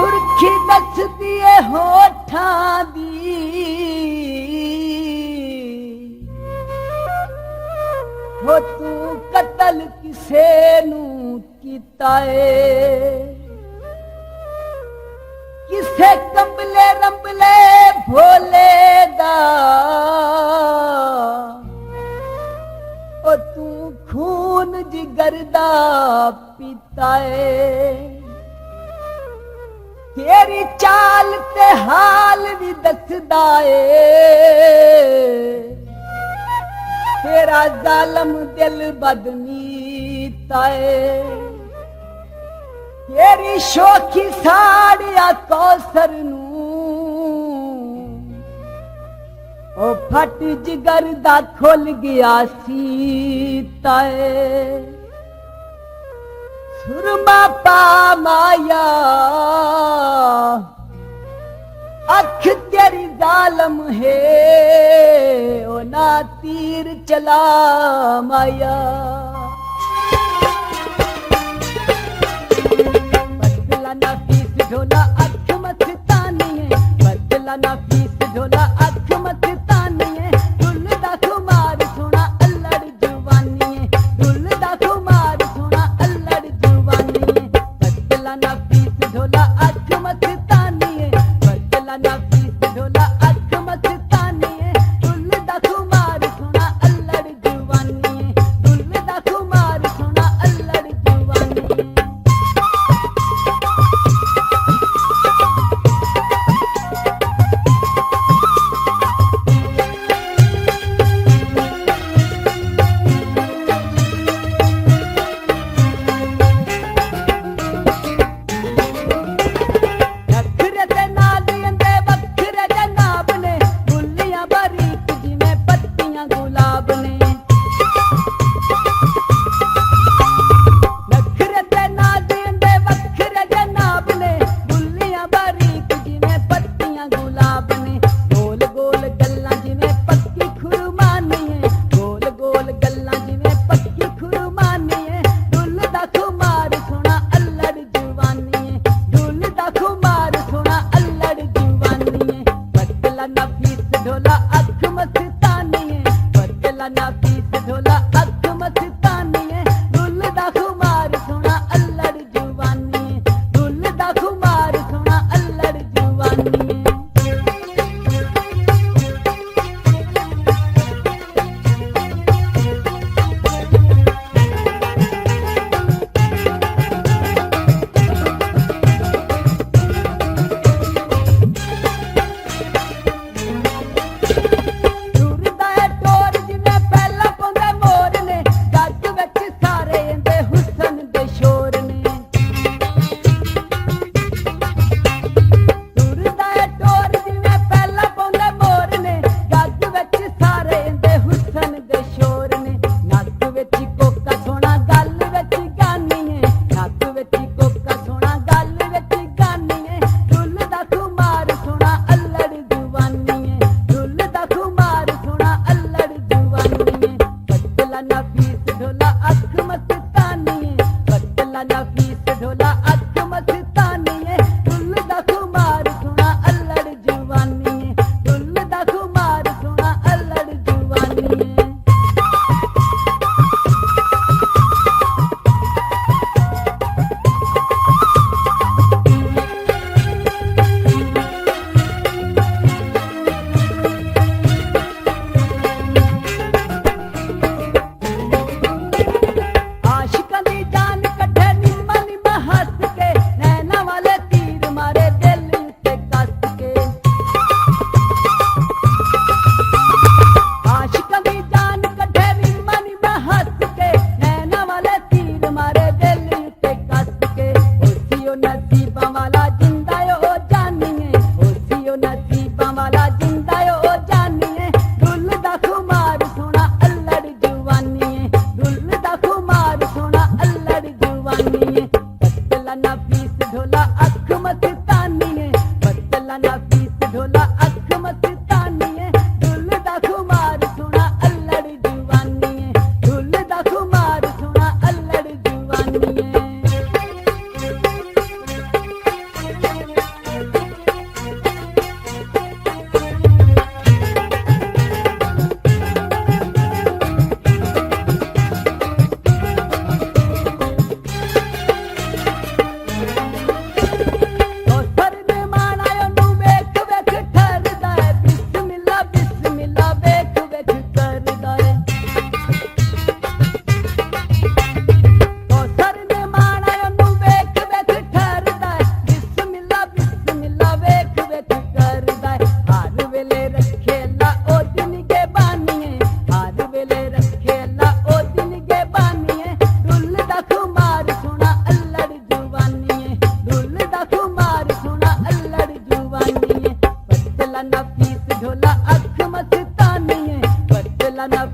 सुर्खी दसदी है होठां दी हो तू कतल किसे नू कीता है किसे कंबले रंबले भोले दा ओ तू खून जिगर दा पीता है तेरी चाल ते हाल भी दसदा है तेरा जालम दिल बदनीता है तेरी शोखी साड़िया कौसर नू ओ फट जिगर दा खुल गया सीता है सुरमा पा माया अख तेरी जालम है ओ ना तीर चला माया बदला ना फीस ढोला अख मस्तानी है बदला ना फीस ढोला अख मस्तानी है दुल दा खुमार सोना अल्लड़ जुवानी है दुल दा खुमार सोना अल्लड़ जुवानी है बदला ना फीस ढोला अख मस्तानी है बदला ना फीस ढोला अख मस्तानी है दुल दा खुमार सोना अल्लड़ जुवानी है दुल दा खुमार सोना अल्लड़ जुवानी है बदला ना